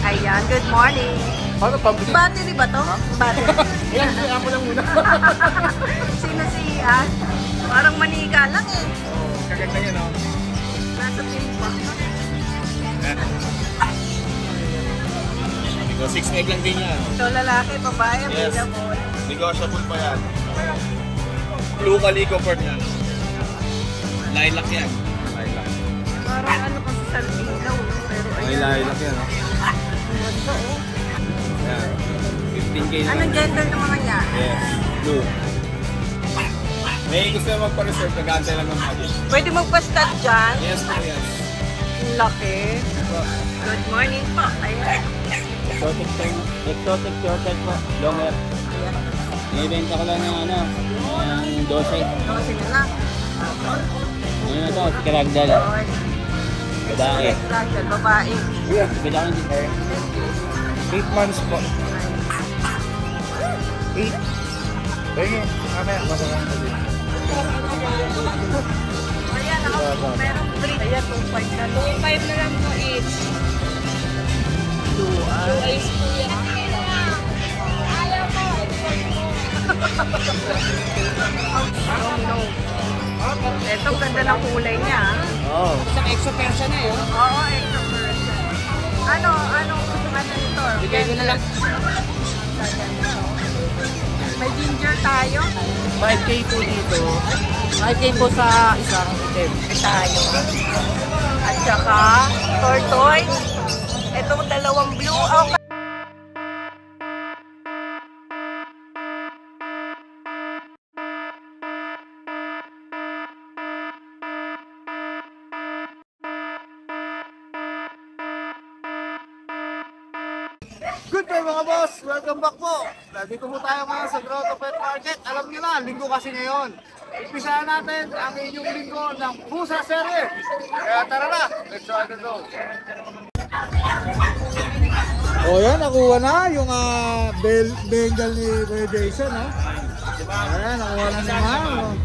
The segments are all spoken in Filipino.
Ayan, good morning. Paano pambili? Battery ba to? Battery. Ayan, kaya ako lang muna. Sino si Ian? Parang manika lang eh. Kaganda yan, oh. Nasa team pa. So, 6 egg lang din yan. So lalaki, babae, Yes. available. Negotiable pa yan. Blue calico for yan. Lilac yan. Lilac. Parang ano kasi sa ilaw, no? Pero May lilac yan, oh. Ito, oh. Yan. 15K lang. Anong gender ng mga yan? Yes. Blue. May gusto na magpa-reserve, nag-aantay lang ng magic. Pwede magpa-stud dyan? Yes po, yes. Ang laki. Good morning po. Ayan. Exotic shorted po, long hair. Ibenta ko lang ng ano, ng 12. Kasi na lang. Ano na to, si Karagdal. Babae. Rachel, babae. Bila ko ng hair. 8 months po. 8? Pwede, mamaya, masarang kasi. Ayan, ako merong breed. Ayan, 2.5 na. 2.5 na lang po each. Blue Ayos po yan. Ayaw po. No. Ito, ganda ng kulay niya. Oo. Isang exo person na yun. Oo, extra person. Ano nito? Bigay ko na lang. May ginger tayo. 5K po dito. 5K po sa isang item. Tayo. At saka, tortoise. Itong dalawang blue. Okay. Good day mga boss! Welcome back po! Nandito po tayo ngayon sa Grotto Pet Market. Alam niyo na, linggo kasi ngayon. Umpisahan natin ang inyong linggo ng Pusa Series. Kaya tara na! Let's try the go! O yan, nakuha na yung Bengal ni Kuya Jason. Ayan, nakuha na naman.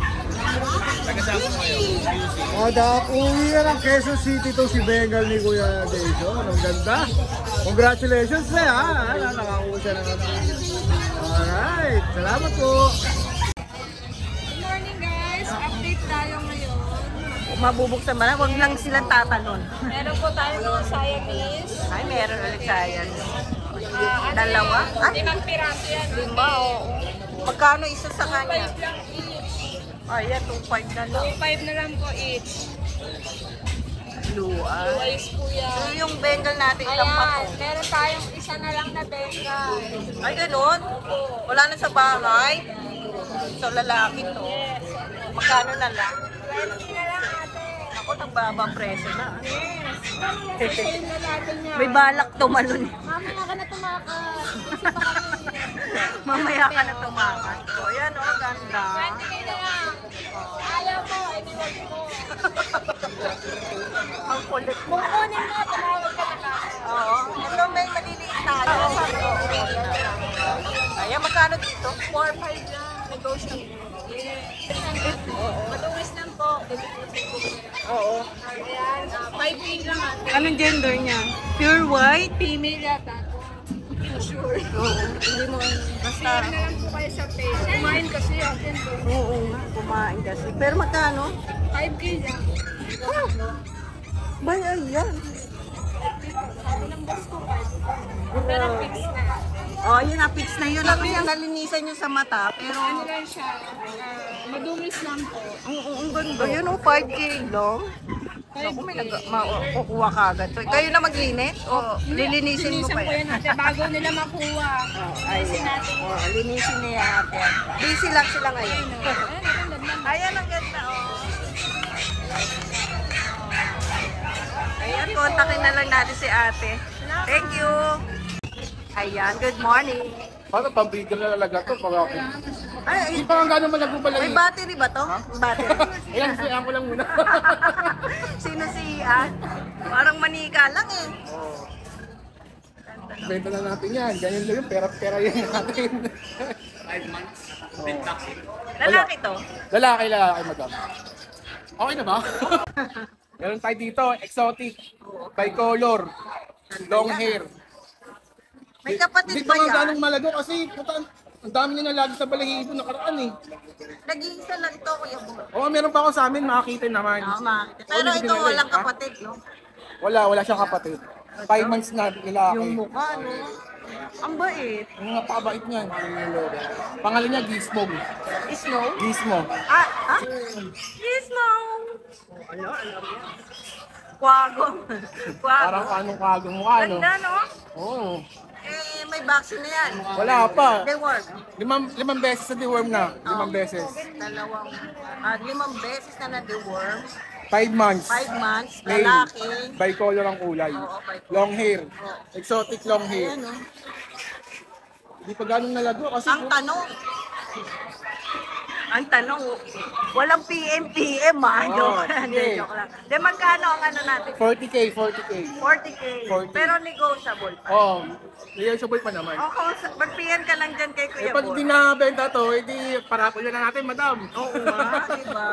Uwi na lang Quezon City to si Bengal ni Kuya Jason. Ang ganda. Congratulations na ha. Nakakuha siya naman. Alright. Salamat po. Good morning guys. Update tayo ngayon. Mabubuksan ba na? Huwag lang silang tatalon. Meron po tayo mga Siamese. Ay, meron ulit science. Dalawa? Ay, 5 piraso yan. lima, oo. Magkano isa sa 2.5 kanya? lang each. Ayan, 2.5 na lang. 2.5 na lang po each. Blue, Ayos po yan. So, yung Bengal natin, ilang Ayan, pato? meron tayong isa na lang na Bengal. Ay, ganun? Wala na sa bahay? So, lalaki to. Yes. Magkano na lang? 20 na lang ate. Ako, nagbaba presyo na. Yes. Sale na natin yan. May balak tumalon. Mamaya ka na tumakas. Kasi pa kami. Mamaya ka na tumakas. So, ayan, oh, ganda. 20k na lang. Ayaw po, iniwag mo. Ang kulit mo. Kukunin mo, tumawag ka na lang. Oo. Ito may maliliit tayo. Ayan, magkano dito? 4-5 lang. Negotiable. Madungis lang po. Oo. Ayan, 5K lang ate. Anong gender niya? Pure white? Female yata. Sure. Oo. Hindi mo, basta, Share na lang po kayo sa page. Kumain kasi ate. oo, kumain kasi. Pero magkano? 5K lang. Bay, ayan. Sabi ng boss ko 5. Pero fix na. Oh, yun na, fix na yun. Ako yung nalinisan nyo sa mata, pero, Ano lang siya, madungis lang po. ang ganda. Yun, oh, 5K lang. Ako, may kukuha ka agad. So, kayo na maglinis? O, lilinisin mo Linisan pa ko yan? yan ate bago nila makuha. Ayan. Oh, linisin niya natin. Busy lang sila ngayon. Ayan, ang ganda, oh. Ayan, kontakin na lang natin si ate. Thank you. Ayan, good morning. Paano pambigil na lalaga to? Ay, Hindi pa nga gano'n malago pala may yun. battery ba to? Battery. Ayan, siyan ko lang muna. Sino si Ian? Parang manika lang eh. Benta na natin yan. Ganyan lang yun. Pera-pera yan natin. 5 months. Lalaki to? Lalaki, madam. Okay na ba? Meron tayo dito, exotic, bicolor, long hair. May kapatid Hindi ba pa nga yan? ganong malago kasi puta, ang dami nila lagi sa balahibo nakaraan eh. Nag-iisa lang to, Kuya Boy. Oo, meron pa ako sa amin, makakita naman. Makakita. Pero Oo, ito dinala eh. walang Ha? kapatid, no? Wala siyang kapatid. 5 months na lalaki. Yung mukha, no? Ang bait. Ang napakabait niyan. Pangalan niya Gizmo. Snow? Gizmo. Ah? Snow! Ano? Alam niya. Kwago. Parang Kwago. anong kagong mukha, no? Ganda, no? Oo. Eh, may vaccine na yan. Wala pa. Deworm. Limang beses sa deworm na. 5 beses. Limang beses na na-deworm. 5 months. 5 months, Male. lalaki. Bicolor ang kulay. Oo, bicolor. Long hair. Exotic long hair. Ayan, no? Hindi pa ganong nalago kasi Ang tanong, walang PM, ah. Oo, Joke lang, sige. joke lang. De, magkano ang ano natin? 40K. 40K. 40. Pero negotiable pa. Oo. Negotiable pa naman. O, kung mag-PM ka lang dyan kay Eh, Kuya pag Boy. hindi nabenta to, edi parapol na natin, madam. Oo nga, diba?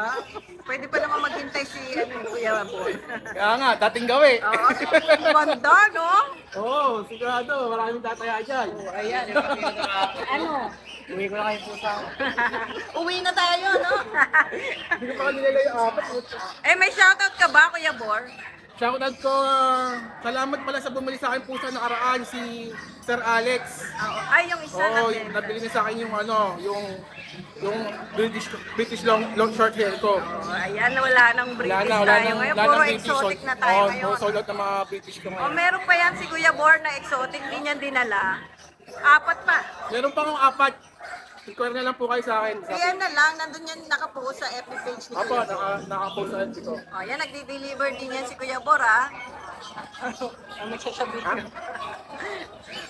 Pwede pa naman maghintay si Kuya Boy. Kaya nga, dating gawi. Oo, ang ganda, no? Oo, sigurado. Maraming tataya dyan. Ayan. Ano? Uwi ko na kayo pusa. Uwi na tayo, no? Hindi ko pa kanila yung apat. Eh, may shoutout ka ba, Kuya Bor? Shoutout ko, salamat pala sa bumili sa akin pusa nakaraan, si Sir Alex. Oo. Ay, yung isa Oo, natin. nabili niya sa akin yung yung British long short hair ko. Oh, ayan, wala nang British tayo ngayon. wala Puro nang British. exotic na tayo Oo, ngayon. puro sold out ng mga British ko O, ngayon. meron pa yan si Kuya Bor na exotic, di niya dinala. 4 pa. Meron pa akong 4. Inquire na lang po kayo sa akin. Ayan na lang, nandun yan nakapost sa FB page ni Apo, Kuya Bor. naka-post sa FB ko. O, yan, nagdi-deliver din yan si Kuya Bor, ha? Ano magsasabi ko?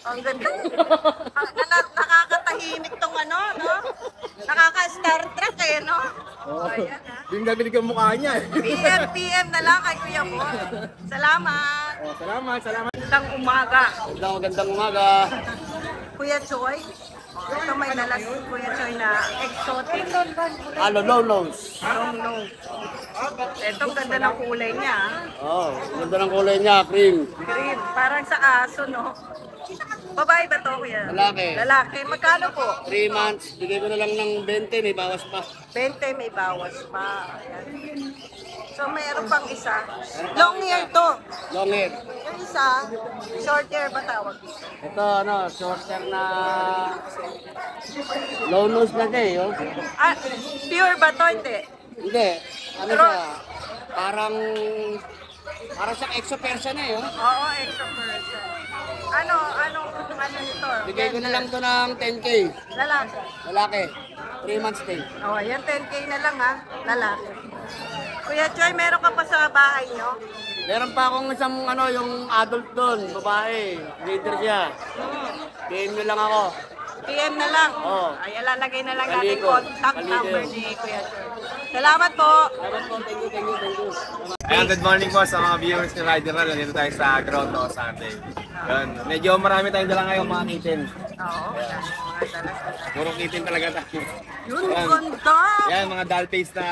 Ang ganda. Nakakatahimik tong ano, no? Nakaka-Star Trek, eh, no? O, ayan, ha? Bindabilig ang mukha niya. PM na lang kay Kuya Bor. Salamat. Oh, salamat. Magandang umaga. Magandang umaga. Kuya Choy. Ito may dala si Kuya Choy na exotic. Ano, low nose. Long nose. Ito, ganda ng kulay niya. Oh, ganda ng kulay niya, cream. Green. Parang sa aso, no? Babae ba to, Kuya? Lalaki. Lalaki. Magkano po? 3 months, bigay ko na lang ng 20, may bawas pa. 20, may bawas pa. Ayan. So, mayroon pang isa. Long hair to. Long hair. Yung isa, short hair ba tawag dito? Ito, ano, shorter na low nose na siya, eh, oh. Ah, pure ba to? Hindi. Hindi, ano siya, parang siyang exo Persian eh, oh. Oo, extra person. Ano nito? Bigay ko na lang to ng 10K. Lalaki. Lalaki, 3 months stay. Oh, ayan, 10K na lang, ha? Lalaki. Kuya Choy, meron ka pa sa bahay nyo? Meron pa akong isang ano, yung adult doon, babae, breeder siya. PM nyo lang ako. PM na lang. Oo. Ay, lalagay na lang natin Kaliko. contact Kaliko. number ni Kuya Choy. Salamat po. Salamat po, thank you. Ayan, good morning po sa mga viewers ni Rider Run. Nandito tayo sa Grotto Sunday. Yun, medyo marami tayong dala ngayong mga kitten. Oo, mga dalas. Puro kitten talaga tayo. Yun, Ayan. ganda. Yan, mga doll face na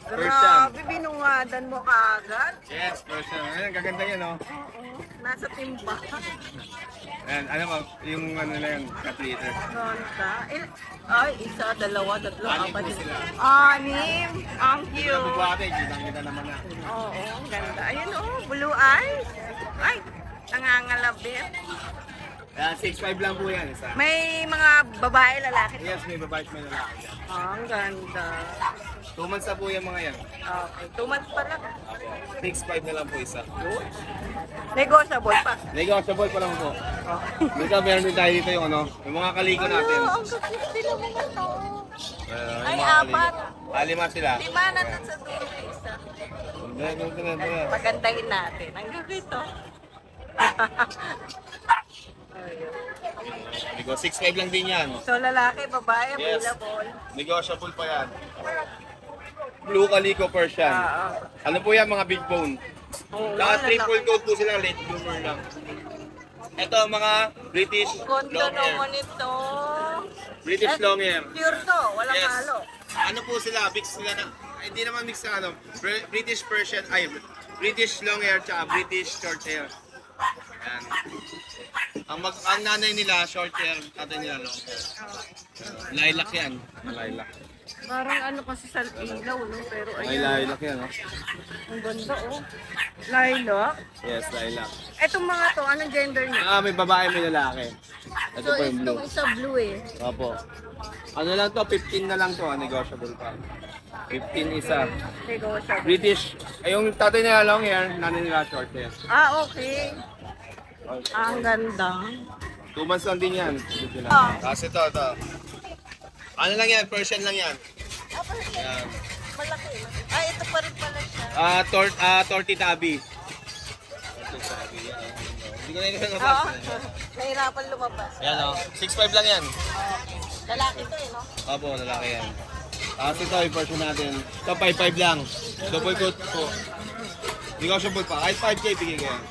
Persian. Grabe, binungadan mo kaagad. Yes, Persian. Ayan, gaganda yun, no? Nasa timba. Ayan, ano mo, yung ano na yun, cat litter. Ganda. Ay, isa, dalawa, tatlo, Anim apat. po sila. Anim. Ang Yung cute. bubuhati, kita naman na. Oo, ang ganda. Ayun, oh, blue eyes. Ay, nangangalabit. Ayan, 6'5 lang po yan, isa. May mga babae, lalaki. Yes, may babae at may lalaki dyan. Ang ganda. 2 months na po yung mga yan. Okay, 2 months pa lang. 6'5 na lang po isa. Negotiable pa. Negotiable pa lang po. Dito, meron din tayo dito yung ano, yung mga kaliko natin. Ang cute sila mga to. Yung Ay, mga apat. kaliko. 5 sila. 5 nandun sa dulo isa. Ganun. Pagandahin natin. Ang gagito. Nego, 6'5 lang din yan. So, lalaki, babae, Yes. available. Negotiable pa yan. Blue Calico Persian. Ano po yan, mga big bone. Saka triple coat po sila, late bloomer lang. Ito mga British Ganda long hair. naman ito. British long hair. Pure to, walang Yes. halo. Ano po sila, mix sila na, hindi naman mix na ano, British Persian, ay, British long hair tsaka British short hair. Yan. Ang nanay nila, short hair, tatay nila long hair. Lilac yan. Lilac. Parang ano kasi sa ilaw, no? Pero Ay, ayan, lilac yan, oh. ang ganda, oh. Lilac. Yes, lilac. Etong mga to, anong gender niya? May babae, may lalaki. Ito So, po yung blue. itong isa blue eh. Opo. Ano lang to, 15 na lang to, negotiable pa. 15 isa. Negotiable. British, ay yung tatay nila long hair, nanay nila short hair. Ah, okay. Ang ganda. 2 months lang din yan. Ah. Tapos ito. Ano lang yan, Persian lang yan. Yan. Malaki. Ah, ito pa rin pala siya. Torty Tabi. Hindi ko na yung Oo. nabasa. Nahirapan lumabas. Yan o, 6'5 lang yan. Lalaki to eh, no? Opo, lalaki yan. Tapos ito, yung version natin. Ito, 5'5 lang. Double coat po. Negotiable pa. Kahit 5K, bigay ko yan.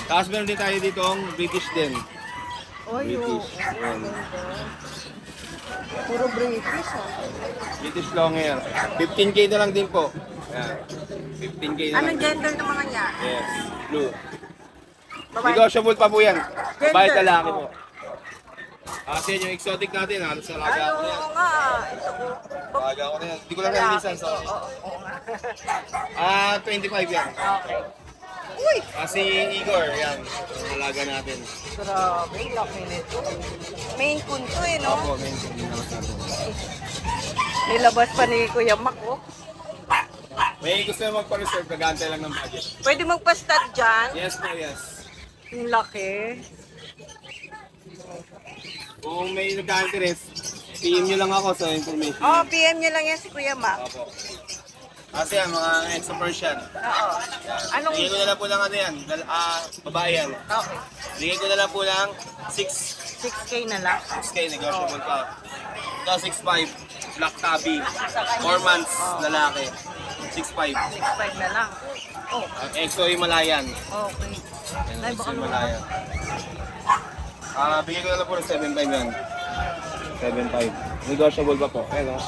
Tapos meron din tayo ditong British din. Oy, British. Yan. puro British, oh. British long hair. 15K na lang din po. Yan. 15K na lang. Anong gender ng mga niya? Yes, blue. Babae. Negotiable pa po yan. Babae Gender. lalaki po. Kasi yung exotic natin, halos sa Ay, laga ko na yan. oo nga. Ito ko. Laga ko na yan. Hindi ko lang nalilisan, sorry. Oo nga. 25 yan. Okay. Uy! Kasi Igor, yan. Ang alaga natin. Grabe, laki nito. Main Coon to eh, no? Opo, mention din naman natin. Nilabas pa ni Kuya Mac, oh. May gusto na magpa-reserve, kagante lang ng budget. Pwede magpa-stud dyan. Yes po, yes. Ang laki. Kung may nagka-interest, PM nyo lang ako sa information. Oh, PM nyo lang yan si Kuya Mac. Opo. Kasi yan, mga extra Persian. Oo. Anong... Bigay ko na lang po ng ano yan, babae yan. Okay. Bigay ko na lang po ng 6K na lang. 6K, negotiable pa. Ito, 6'5", black tabby, 4 months, lalaki. 6'5". 6.5 na lang. Oh, EXO Himalayan. okay. Yan, Ay, EXO baka Himalayan. Bigay ko na lang po ng 7'5 yan. 7'5". Negotiable pa po. Ayan o.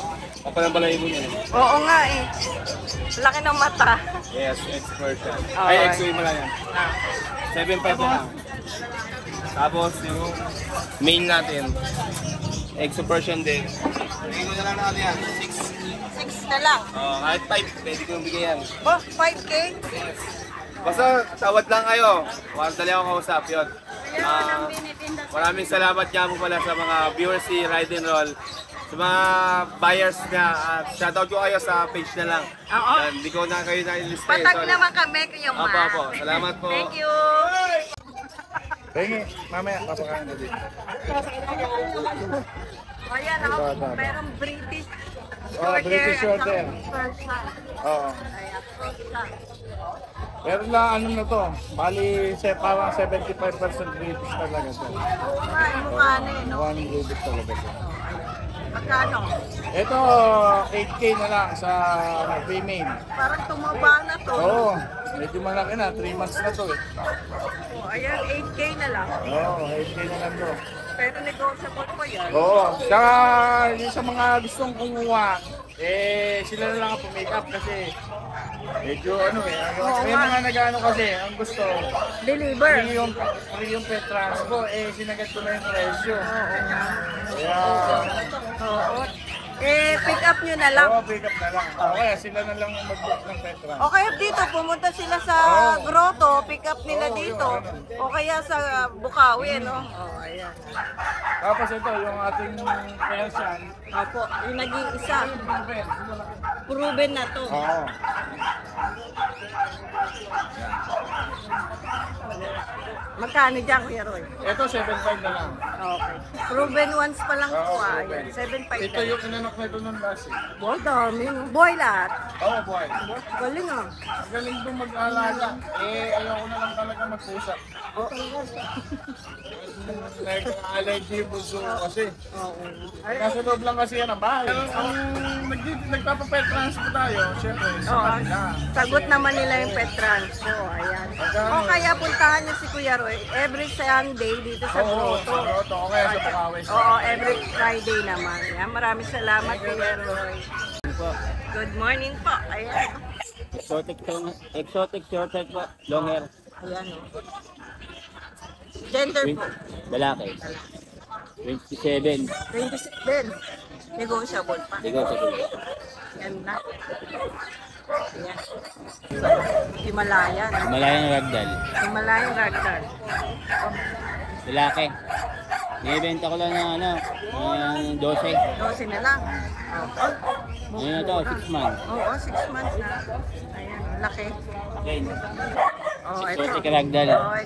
Papalang-balayin niya. Oo nga eh. Laki ng mata. Yes, ex-Persian. Okay. Ay, EXO Himalayan. 7'5 na lang. Tapos yung main natin, EXO Persian din. Bigay ko na lang natin yan. 6 na lang. Kahit 5, pwede ko yung bigay yan. Oh, 5K? Basta tawad lang kayo. Dali ako kausap yun. Maraming salamat nga po pala sa mga viewers si Ride and Roll. Sa mga buyers na, shoutout ko kayo sa page na lang. Oo. Hindi ko na kayo na-lista. Patag naman kami, Kuya Mac. Apo. Salamat po. Thank you. Pengi, mamaya kapakain na din. O yan, ako. Merong British British short hair. Persian. Oo. Ayan, Persian. Meron lang ano na to. Bali, parang 75% British talaga to. Oo nga, yung mukha na eh, no? One British talaga to. Magkano? Ito, 8K na lang sa female. Parang tumaba na to. Oo, medyo malaki na. 3 months na to eh. Oh, ayan, 8K na lang. Oo, 8K na lang to. Pero negotiable pa yan. Oo, saka yung sa mga gustong kumuha, sila na lang ang make up kasi medyo ano may mga nag-ano kasi, ang gusto, Deliver. free yung pet transpo, sinagat ko na yung presyo. Kaya, Oo. Pick up nyo na lang. oo, pick up na lang. Okay, sila na lang ang mag-book ng pet transpo. O kaya dito, pumunta sila sa grotto, pick up nila dito. O kaya sa Bukawi, no? O, ayan. Tapos ito, yung ating Persian. Opo, yung nag-iisa. Proven na to. Oo. Magkano dyan, Kuya Roy? Ito, 7.5 na lang. Okay. Proven ones pa lang po, ah. Ayan, 7.5 Ito na. yung inanak na ito nung last eh. Boy, dami. No? Boy, lahat. Oo, boy. Galing ah. Ang galing doon mag-alaga. Ayoko na lang talaga magpusa. Nag-allergy buso kasi. Nasa loob lang kasi yan ang bahay. Ang nagpapapet transfer tayo, syempre, sa Oo. kanila. Sagot naman nila yung pet transpo. Ayan. O kaya puntahan niyo si Kuya Roy every Sunday dito sa Oo, grotto. sa grotto. O kaya sa Bukawi. Oo, every Friday naman. Ayan, maraming salamat, Kuya Roy. Good morning po. Ayan. Exotic short hair po, long hair. Ayan o. Gender po. Lalaki. 27. 26 din. Negotiable pa. Negotiable. Yan na. Ayan. Himalayan. Malayang ragdoll. Himalayan ragdoll. Lalaki. Ibenta ko lang ng ano, 12. 12 na lang. Ano na to, 6 months. Oo, 6 months na. Ayan, laki. Okay. Oh, ito. Exotic ragdoll. Oh,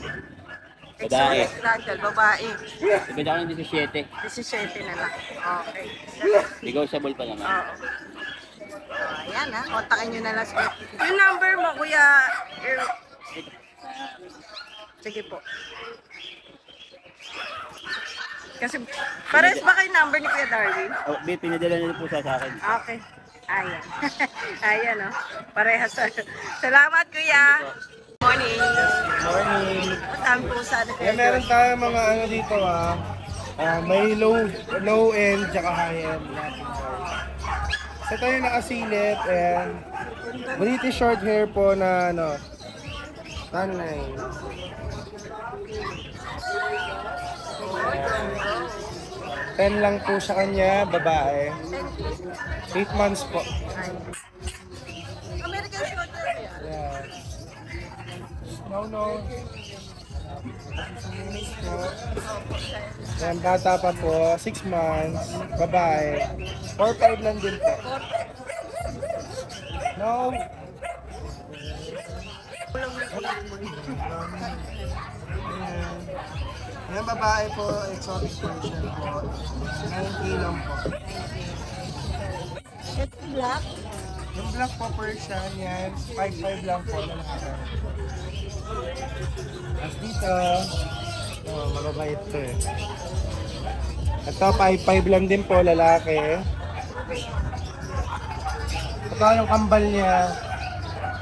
Babae. exotic ragdoll, babae. Ibenta ko ng 17. 17 na lang. Okay. Negotiable pa naman. Oo. Ayan ha, kontakin nyo na lang. Yung number mo, Kuya. Sige po. Kasi, pares ba kayo number ni Kuya Darwin? Oh, babe, pinadala na po sa akin. Okay. Ayan. Ayan o. Parehas. Salamat, Kuya. Morning. Morning. Matang po sana Eh, meron tayo mga ano dito may low end tsaka high end. Sa tayo nakasilip and British short hair po na ano, tan line. 10 lang po sa kanya, babae. 8 months po. American short hair yan. Yeah. No. Yan, bata pa po, 6 months, babae. 4-5 lang din po. No. Yan, babae po, exotic version po. 9K lang po. It's black. Yung black po Persian, yan, 5-5 lang po. Tapos dito, mababait to eh. Ito, 5-5 lang din po, lalaki. Ito yung kambal niya,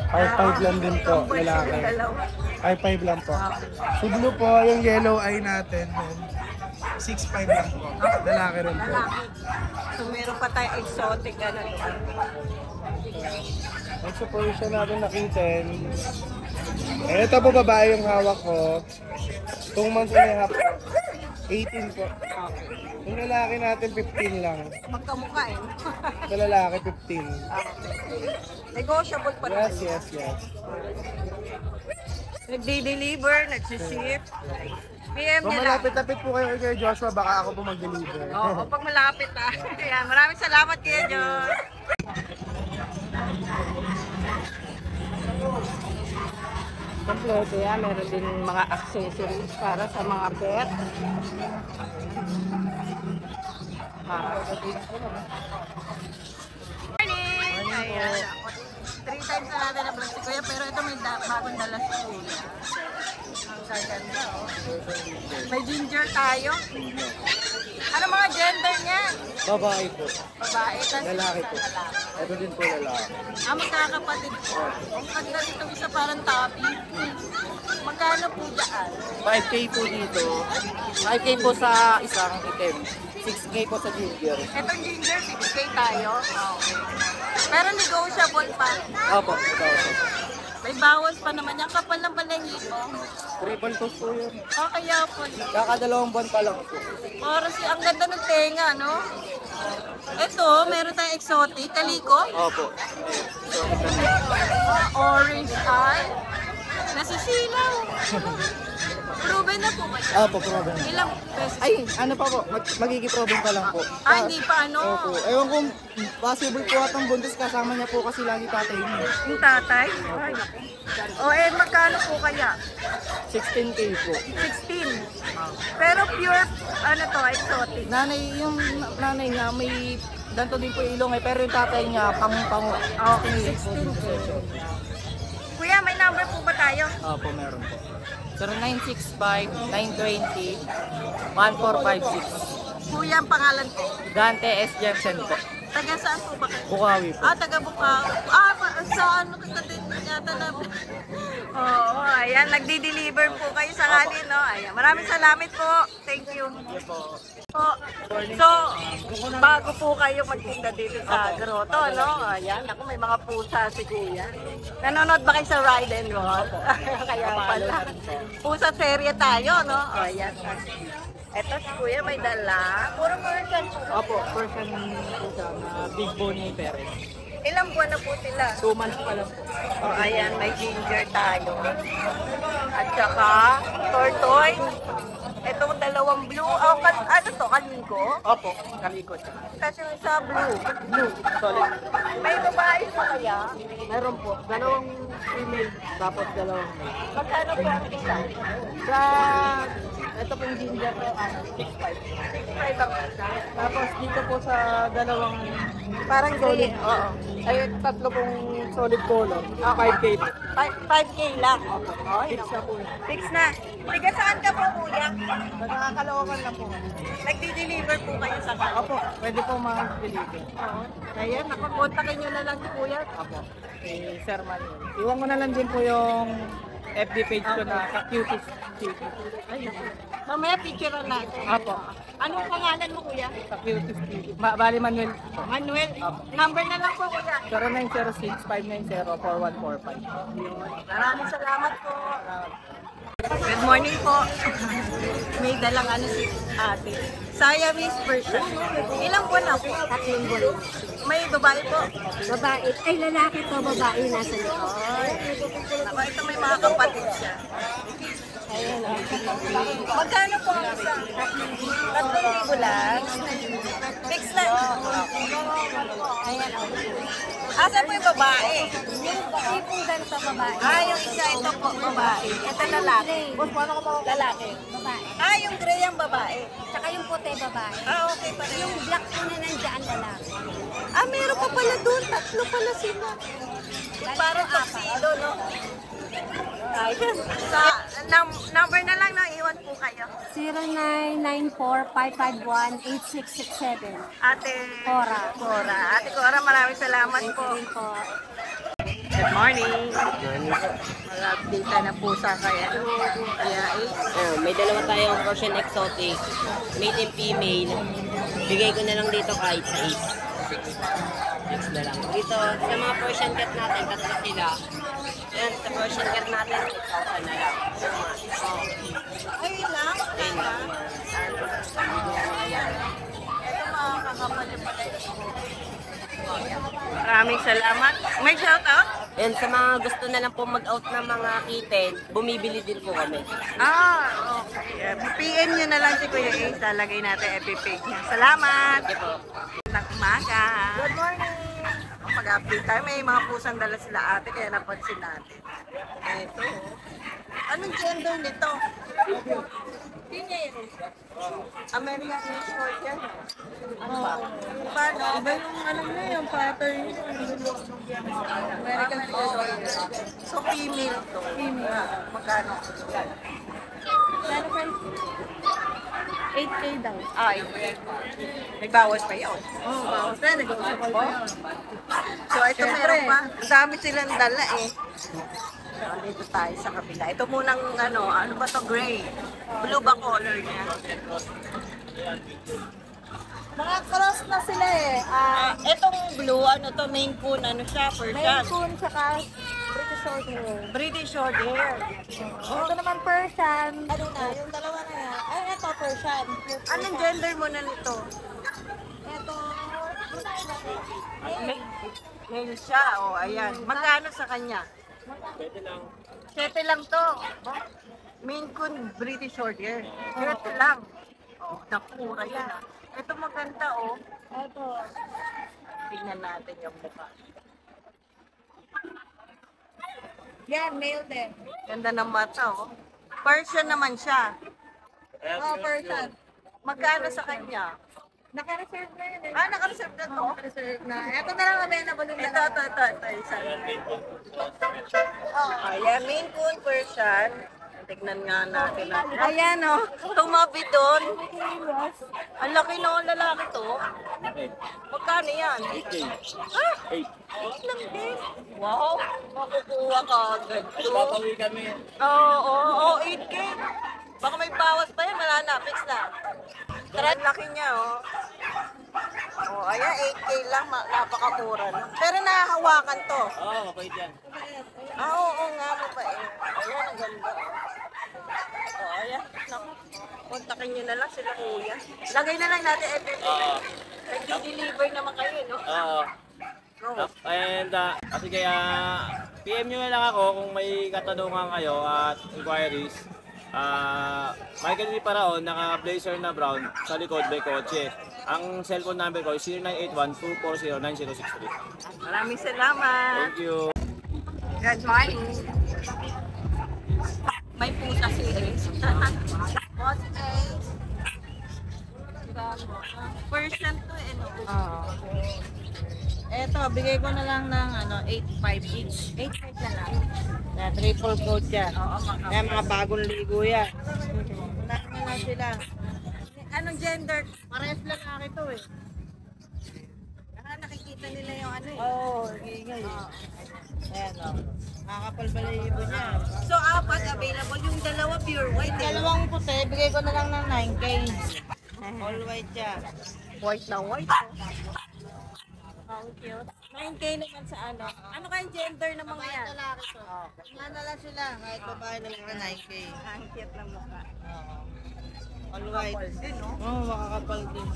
5-5 lang din po, lalaki. 5-5 lang po. Si blue po, yung yellow eye natin, 6-5 lang po. Lalaki rin po. Lalaki. So, meron pa tayong exotic ano doon. Ang Persian natin nakitin. Eh, ito po babae yung hawak ko. 2 months and a half po. 18 po. Yung lalaki natin 15 lang. Magkamukha eh. Sa lalaki 15. Negotiable pa naman. Yes. Nagdi-deliver, nagsisip. PM Kung niya lang. malapit-lapit po kayo kay Joshua, baka ako po mag-deliver. Oo, pag malapit ah. Ayan, maraming salamat Kuya John. Kompleto yan, meron din mga accessories para sa mga pet. Morning! Ayan. 3 times na natin na vlog si Kuya, pero ito may bagong dala sa Kuya. Ang gaganda, oh. May ginger tayo. Ano mga gender niya? Babae po. Babae, tas Lalaki po. isa lalaki. Ito din po lalaki. Magkakapatid po. Ang ganda nito isa parang tabi. Magkano po dyan? 5K po dito. 5K po sa isang item. 6K po sa ginger. Itong ginger, 6K tayo. Okay. Pero negotiable pa. Opo, ito. May bawas pa naman. Yung kapal ng balahibo. Triple toast po yun. Kaya po. Kakadalawang buwan pa lang po. Parang ang ganda ng tenga, no? Ito, meron tayong exotic. Kaliko. Opo. Orange eye. Nasisilaw. Proven na po ba siya? Opo, proven. Ilang pesos? Ay, ano pa po? Magiging proven pa lang po. Hindi pa ano. Opo. Ewan kung possible po atang buntis kasama niya po kasi lagi tatay niya. Yung tatay? Ay, naku. O magkano po kaya? 16K po. 16. Pero pure, ano to, exotic. Yung nanay niya may ganito din po yung ilong eh, pero yung tatay niya pango-pango. Okay, 16. Kuya, may number po ba tayo? Opo, meron po. 0965-920-1456. Kuya, ang pangalan po. Dante S. Jensen po. Taga saan po ba kayo? Bukawi po. Taga Bukaw. Sa ano, katatin yata na. Oo, ayan, nagdi-deliver po kayo sa kanin, no? Ayan, maraming salamat po. Thank you. Po. So, bago po kayo magtinda dito sa grotto, no? Ayan, ako may mga pusa si Kuya. Nanonood ba kayo sa Ride and Roll? Kaya pala. Pusa serye tayo, no? Ayan. Eto si Kuya may dala. Puro Persian po. Opo, person po siya na big bone yung parents. Ilang buwan na po sila? 2 months pa lang po. Oh, ayan, may ginger tayo. At saka, tortoise. Itong dalawang blue. Oh, ano to? Kaliko? Opo, kalikot. Kasi yung isa blue. Blue, solid. May babae po kaya? Meron po, 2 female, tapos 2 male. Magkano po ang isa? Sa, ito pong ginger po, 6'5". 6'5 ang isa. Tapos dito po sa 2 Parang solid, solid. Oo. ay 3 pong solid color, 5K po. 5K lang. Ay, Fix na po yun. fix na. Tiga saan ka po, kuya? Nagkakalawakan lang po. Nagdi-deliver po kayo sa kanila. Opo, pwede po mag-deliver. Ayan, nakakontakin nyo na lang si kuya. Opo, si Sir Manuel. Iwan ko na lang din po yung FB page ko na sa Cuties TV. Mamaya picturean natin. Opo, Anong pangalan mo, kuya? sa Cuties TV. Bali Manuel po. Manuel. Number na lang po, kuya. 0906-590-4145. Maraming salamat po. Good morning po. May dalang ano si ate. Siamese Persian. Ilang buwan na po? 3 buwan. May babae po. Babae, ay lalaki to, babae nasa likod. Ako, ito may mga kapatid siya. Magkano po ang isa? 3,000 lang. Fix lang. Ayan, Asan po yung babae? yung ganito babae. Ah, yung isa, ito po, babae. Ito lalaki. Lalaki. Babae. Ah, yung gray ang babae. Tsaka yung puti babae. Ah, okay pa rin. Yung black po na nandiyan lalaki. Ah, meron pa pala doon. 3 pala sila. Yung parang tuxedo, no? Ayun. Sa number na lang na iwan po kayo. 0994-551-8667. Ate Cora. Cora. Ate Cora, maraming salamat po. Po. Good morning. Mag-update na po sa kaya. Kaya May dalawa tayong Persian Exotic, male and female. Bigay ko na lang dito kahit sa 8. 6 na lang. Dito, sa mga Persian cat natin, 3 sila. Yan, sa Persian cat natin, 6,000 na lang. ayun lang. Ayun lang. Ito mga kakapal yung pala. Maraming salamat. May shoutout? Yan, sa mga gusto na lang po mag-out ng mga kitten, bumibili din po kami. Ah, okay. PM nyo na lang si Kuya Ace. Lalagay natin epipage niya. Salamat. Sige po. Ng umaga. Good morning. Mag-update tayo. May mga pusang dala sila ate kaya napansin natin. Ito. Anong gender nito? Female. American short yan. Ano ba? Paano? Iba yung ano na yung pattern. American short. So female to. Female. Magkano? 8K daw. Ay. Nagbawas pa yun. Oo, bawas na. Nag-usap pa yun. So, ito meron pa. Ang dami silang dala eh. So, dito tayo sa kabila. Ito munang ano ba to gray? Blue ba color niya? Mga cross na sila eh. Itong blue, ano to, Maine Coon, ano siya, Maine Persian. Coon tsaka British short hair. British short hair. Ito naman Persian. Ano na? Yung dalawa na yan. Ay, ito Persian. Anong gender mo na nito? Ito. Male siya, oh, ayan. Magkano sa kanya? 7 lang to. Maine Coon, British short hair. 7 lang. Oh, nakura yan ah. Ito maganda oh. Ito. Tingnan natin yung mukha. Yan, male din. Ganda ng mata oh. Persian naman siya. Oh, Persian. Magkano sa kanya? Naka-reserve na yun eh. Ah, naka-reserve na to? Naka-reserve na. Ito na lang available yung Ito, dalawa. ito. Isa. Oh, ayan, Maine Coon Persian. Tignan nga natin. Ayan o, tumabi doon. Ang laki na ang lalaki to. Magkano yan? 8K. Ha? 8. Lang din. Wow, makukuha ka agad to. Papawi kami. Oo, 8K. Baka may bawas pa yan, wala na, fix na. Tara, laki niya, oh. Oh, ayan, 8K lang, napakamura na. Pero nahahawakan to. Oo, mapait yan. Oo nga, mabait. Ayan, ang ganda. Oh, ayan, naku. Kontakin nyo na lang sila, kuya. Lagay na lang natin everything. Oo. Nag-deliver naman kayo, no? Oo. Go. And, kasi kaya, PM nyo na lang ako kung may katanungan kayo at inquiries. Michael V. Paraon, naka-blazer na brown, sa likod may kotse. Ang cellphone number ko is 0981-240-9063. Maraming salamat. Thank you. Good morning. May pusa si Ace. Boss Ace. Persian to eh, no? Oo. Eto, bigay ko na lang ng 8.5 each. 8.5 na lang. Na triple coat yan. Oo, Yan, mga bagong ligo yan. Unahin na sila. Anong gender? Parehas lang akin to eh. Nakikita nila yung ano eh. Oo, ingay eh. Ayan o. Makakapal-balayibo niya. So, apat available. Yung dalawa pure white eh. Dalawang puti, bigay ko na lang ng 9K. All white yan. White na white. Ang cute. 9K naman sa ano. Ano kayong gender ng mga yan? Lalaki to. Nga na lang sila, kahit babae na lang ng 9K. Ang cute ng mukha. All white. Kapal din, no? Oo, makakapal din.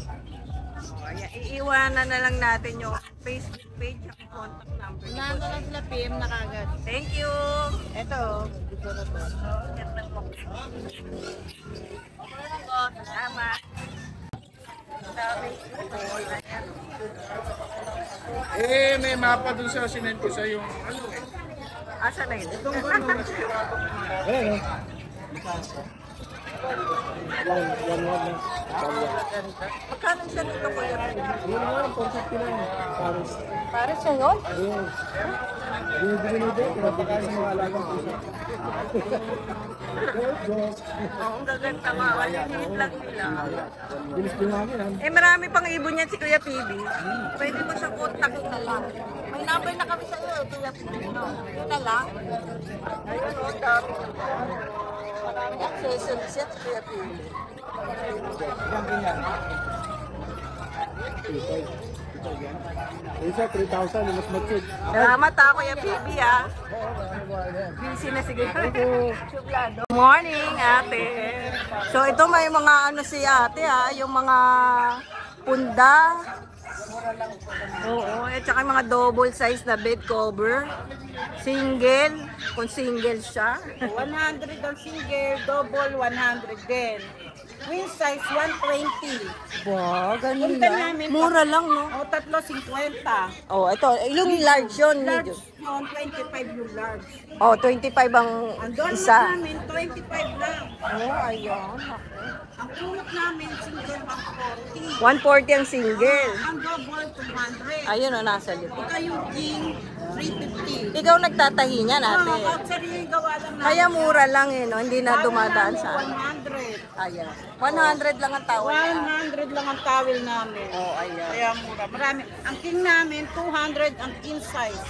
Ayan, iiwanan na lang natin yung Facebook page at contact number. Unahan na lang sila, PM na kagad. Thank you! Ito, dito na to. Salamat! Eh, may mapa dun sa sinend ko sa yung ano eh. Asa na yun? Ayan, Magkano siya nito ko yun? Paris siya yun? Oo, ang gaganda nga. Walihit lang nila. Eh, marami pang ibon yan si Kuya PB. Pwede mo siya contact na lang. May number na kami sa iyo, Kuya PB. No? Yun na lang. Ayun, o, dami. Marami accessories yan si Kuya PB. isa 3,000, mas matchig. Salamat ha, Kuya PB ha. Busy na sige. Good morning, ate. So ito may mga ano si ate ha, yung mga punda. Oo, at saka yung mga double size na bed cover. Single, kung single siya. 100 ang single, double 100 din. Queen size 120. Wow, ganun Punta lang. namin. Mura lang, no? O, tatlo 50. Oh, ito, yung large yun, Large medium. yun, 25 yung large. Oh, 25 ang Andun isa. namin, 25 lang. Oh, ayun. Ang kulot namin, single 140. 140 ang single. Ang double, 200. Ayun, oh, nasa likod. Ito yung king, 350. Ikaw nagtatahi niyan, ate. Oo, actually, gawa lang namin. Kaya mura lang eh, no? Hindi na dumadaan sa ano. 100. Ayan. 100 lang ang tawad niya. 100 lang ang towel namin. Oh, ayan. Kaya mura. Marami. Ang king namin, 200 ang king size.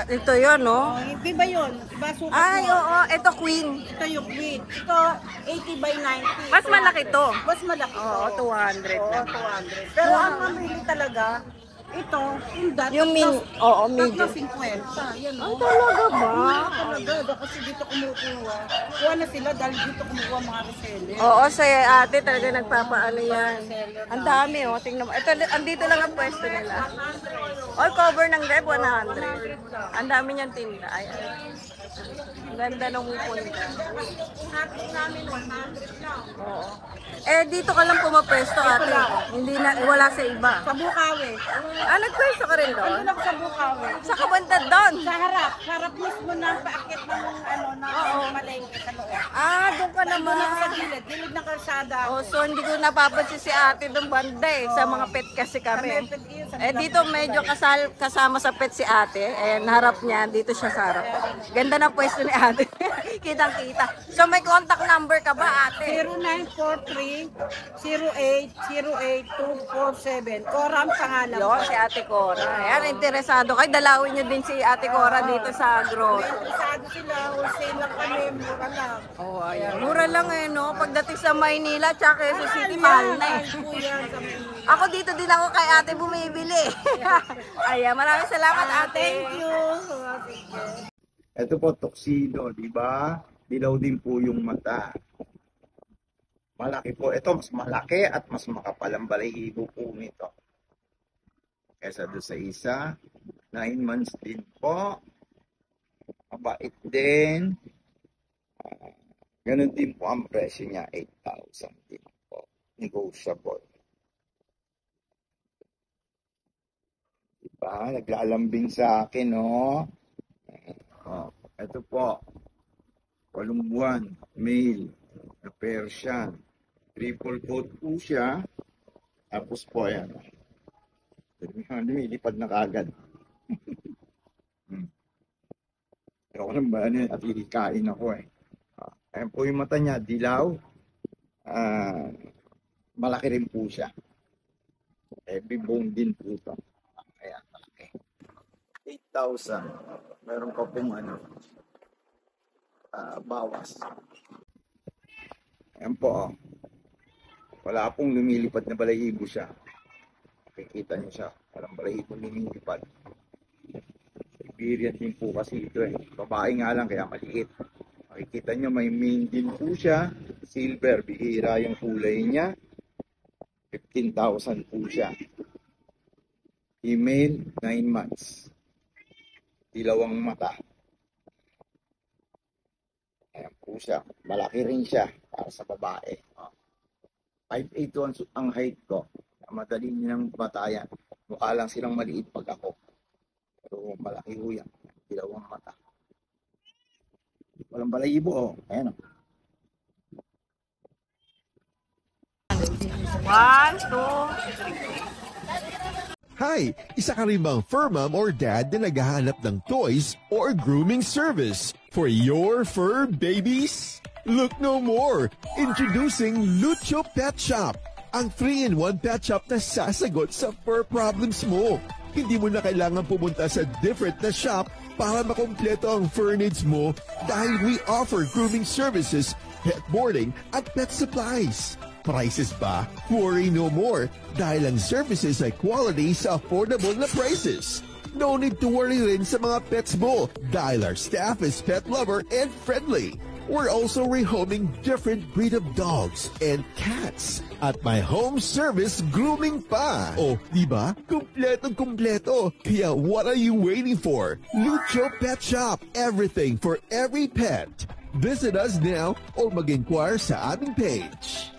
Ito yun, no? Oh, iba yun. Iba sukat Ay, mo. oo. Ito queen. Ito yung queen. Ito, 80 by 90. Mas malaki to. Mas malaki. Oo, 200 Oo, lang. 200. Pero ang mamili talaga, ito, yung dat. Yung oo, medium. 50. Yan, Ay, oh. talaga ba? Talaga, kasi dito kumukuha. Kuha na sila dahil dito kumukuha mga reseller. Oo, sa ate talaga nagpapaano yan. Ang dami, oh. Tingnan mo. Ito, andito lang ang pwesto nila. All cover ng rep, 100. Ang dami niyang tinda. Ay, ay. Ang ganda ng punta. Natin namin, 100 lang. Oo. Eh, dito ka lang pumapwesto, ate. Hindi na, wala sa iba. Sa Bukawi. Ah, nagpwesto ka rin doon? Ano lang sa Bukawi? Sa kabantad doon? Sa harap mismo ng paakit ng palengke sa loob. Ah, doon ka Doon lang sa naman. gilid ng kalsada. Oh, so hindi ko napapansin si ate doon banda eh. Sa mga pet kasi kami. Eh, dito medyo kasama sa pet si ate. Eh, harap niya, dito siya sa harap. Ganda ng ang pwesto ni ate. Kitang-kita. So may contact number ka ba, ate? 0943-08-08247. Cora ang pangalan ko. Yun, si Ate Cora. Ayan, interesado kayo. Dalawin nyo din si Ate Cora dito sa grotto. Interesado sila, wholesale lang kami, mura lang. Oh, ayan. Mura lang eh, no? Pagdating sa Maynila, tsaka Quezon City, mahal na eh. Mahal po yan sa Maynila. Ako dito din ako kay ate bumibili. Ayan, maraming salamat, ate. Thank you. Ito po, tuxedo, di ba? Dilaw din po yung mata. Malaki po. Ito, mas malaki at mas makapal ang balahibo po nito. Kesa doon sa isa, 9 months din po. Mabait din. Ganun din po ang presyo niya, 8,000 din po. Negotiable. Diba? Naglalambing sa akin, no? Oh, ito po. 8 buwan, male, na Persian. Triple coat po siya. Tapos po, ayan. Lumilipad na kagad. Pero ako naman ba, at ilikain ako eh. Ayan po yung mata niya, dilaw. Malaki rin po siya. Heavy bone din po ito. Ayan, malaki. 8,000. Meron pa pong bawas. Ayan po, oh. Wala pong lumilipad na balahibo siya. Makikita niyo siya. Walang balahibo lumilipad. Siberian din po kasi ito eh. Babae nga lang kaya maliit. Makikita niyo may mane din po siya. Silver, bihira yung kulay niya. 15,000 po siya. Female, 9 months. Dilawang mata. Ayan po siya. Malaki rin siya para sa babae. 5'8" ang height ko. Madali nilang batayan. Mukha lang silang maliit pag ako. Pero malaki ho yan. Dilawang mata. Walang balahibo, oh. Ayan, oh. 1, 2, 3. Hi! Isa ka rin bang fur mom or dad na naghahanap ng toys or grooming service for your fur babies? Look no more! Introducing Lucho Pet Shop, ang 3-in-1 pet shop na sasagot sa fur problems mo. Hindi mo na kailangan pumunta sa different na shop para makompleto ang fur needs mo dahil we offer grooming services, pet boarding at pet supplies. Prices ba? Worry no more dahil ang services ay quality sa affordable na prices. No need to worry rin sa mga pets mo dahil our staff is pet lover and friendly. We're also rehoming different breed of dogs and cats at my home service grooming pa. Oh, di ba? Kumpletong-kumpleto. Kaya what are you waiting for? Lucho Pet Shop. Everything for every pet. Visit us now or mag-inquire sa aming page.